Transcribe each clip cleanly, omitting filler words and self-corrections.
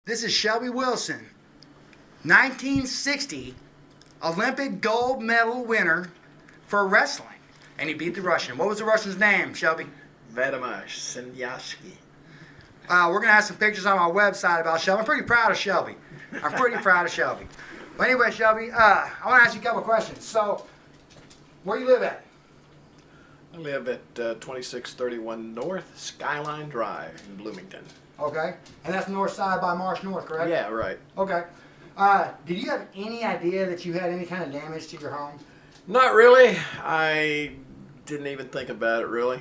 This is Shelby Wilson, 1960 Olympic gold medal winner for wrestling. And he beat the Russian. What was the Russian's name, Shelby? Vladimir Senyaski. We're going to have some pictures on our website about Shelby. I'm pretty proud of Shelby. But anyway, Shelby, I want to ask you a couple questions. So, where you live at? I live at 2631 North Skyline Drive in Bloomington. Okay. And that's north side by Marsh North, correct? Yeah, right. Okay. Did you have any idea that you had any kind of damage to your home? Not really. I didn't even think about it, really.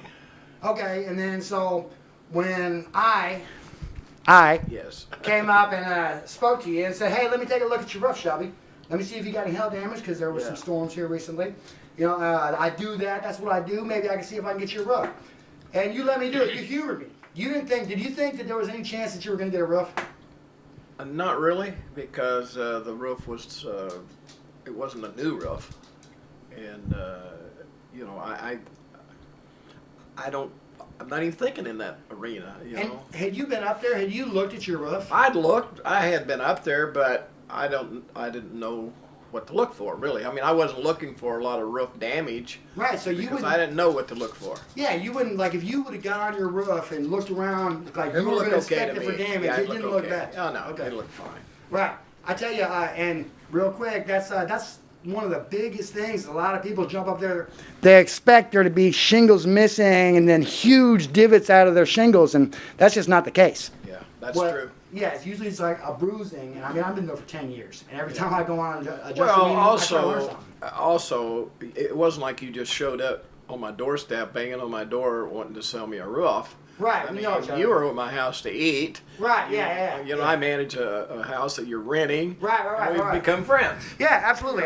Okay, and then so when I Yes. came up and spoke to you and said, hey, let me take a look at your roof, Shelby. Let me see if you got any hail damage, because there were some storms here recently. You know, I do that. That's what I do. Maybe I can see if I can get your roof. And you let me do it. You humored me. You didn't think, did you think that there was any chance that you were going to get a roof? Not really, because the roof was, it wasn't a new roof. And, you know, I'm not even thinking in that arena, you know. Had you been up there? Had you looked at your roof? I'd looked. I had been up there, but I didn't know what to look for, really. I mean, I wasn't looking for a lot of roof damage. Right, so you because wouldn't, I didn't know what to look for. Yeah, you wouldn't, like, if you would have got on your roof and looked around, like, you were going to inspect it for damage, yeah, it didn't look bad. Oh, no, okay. It looked fine. Right. I tell you, and real quick, that's one of the biggest things. A lot of people jump up there. They expect there to be shingles missing and then huge divots out of their shingles, and that's just not the case. Yeah, that's true. Yeah, it's like a bruising, and I mean, I've been there for 10 years, and every time I go on adjustment well, also, it wasn't like you just showed up on my doorstep, banging on my door, wanting to sell me a roof. Right, I mean, you were at my house to eat. Right, You know, I manage a house that you're renting. Right. And we've become friends. Yeah, absolutely.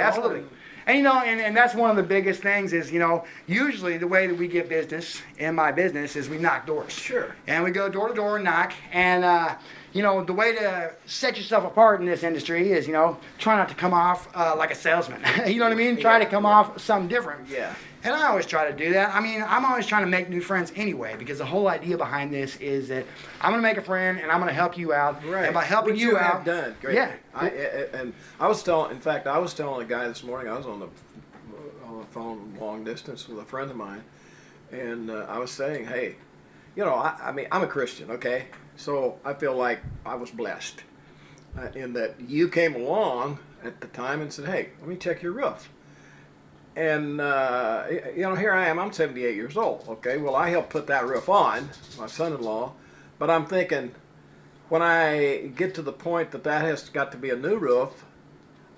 And you know, and that's one of the biggest things is, you know, usually the way that we get business in my business is we knock doors. Sure. And we go door to door and knock. And, you know, the way to set yourself apart in this industry is, you know, try not to come off like a salesman. You know what I mean? Try to come off something different. Yeah. And I always try to do that. I mean, I'm always trying to make new friends anyway, because the whole idea behind this is that I'm going to make a friend and I'm going to help you out. Right. And by helping you out, have done great. Yeah. I was telling a guy this morning. I was on the phone long distance with a friend of mine, and I was saying, hey, you know, I mean, I'm a Christian, okay? So I feel like I was blessed in that you came along at the time and said, hey, let me check your roof. And, you know, here I am, I'm 78 years old, okay? Well, I helped put that roof on, my son-in-law, but I'm thinking, when I get to the point that has got to be a new roof,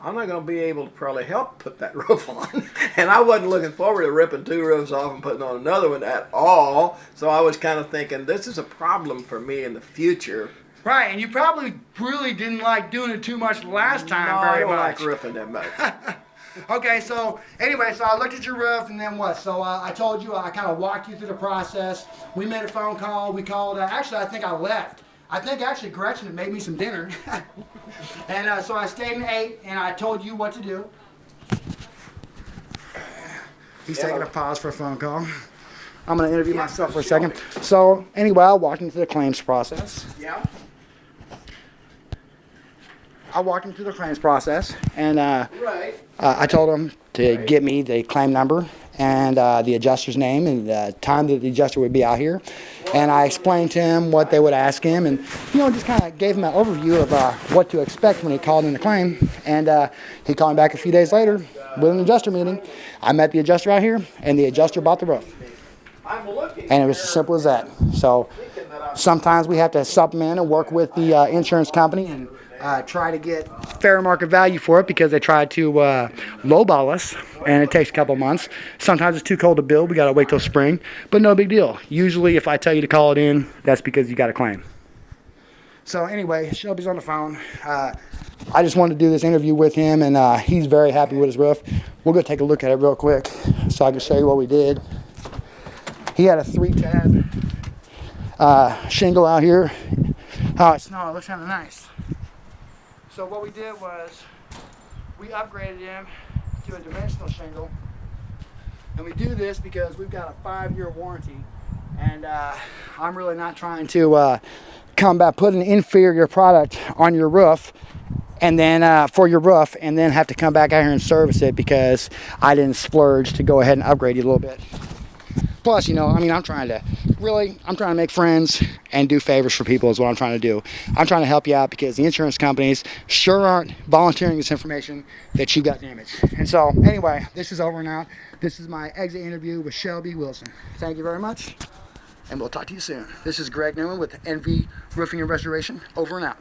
I'm not going to be able to probably help put that roof on. And I wasn't looking forward to ripping 2 roofs off and putting on another one at all, so I was kind of thinking, this is a problem for me in the future. Right, and you probably really didn't like doing it too much last time very much. I don't like roofing that much. Okay, so anyway, so I looked at your roof, and then what? So I told you, I kind of walked you through the process. We made a phone call. We called, actually, I think I left. I think actually Gretchen had made me some dinner. And so I stayed and ate, and I told you what to do. He's taking a pause for a phone call. I'm going to interview myself for a second. So anyway, I walked into the claims process. Yeah. I walked him through the claims process, and I told him to get me the claim number and the adjuster's name and the time that the adjuster would be out here. And I explained to him what they would ask him, and, you know, just kind of gave him an overview of what to expect when he called in the claim. And he called me back a few days later with an adjuster meeting. I met the adjuster out here, and the adjuster bought the roof. And it was as simple as that. So sometimes we have to supplement and work with the insurance company and try to get fair market value for it, because they try to lowball us, and it takes a couple months. Sometimes it's too cold to build. We got to wait till spring, but no big deal. Usually if I tell you to call it in, that's because you got a claim. So anyway, Shelby's on the phone. I just wanted to do this interview with him, and he's very happy with his roof. We'll go take a look at it real quick so I can show you what we did. He had a 3-tab shingle out here. Oh, it's snowing. It looks kind of nice. So what we did was we upgraded him to a dimensional shingle, and we do this because we've got a 5-year warranty, and I'm really not trying to come back, put an inferior product on your roof, and then for your roof, and then have to come back out here and service it because I didn't splurge to go ahead and upgrade you a little bit. Plus, you know, I mean, I'm trying to make friends and do favors for people is what I'm trying to do. I'm trying to help you out because the insurance companies sure aren't volunteering this information that you got damaged. And so, anyway, this is over and out. This is my exit interview with Shelby Wilson. Thank you very much, and we'll talk to you soon. This is Greg Newman with NV Roofing and Restoration, over and out.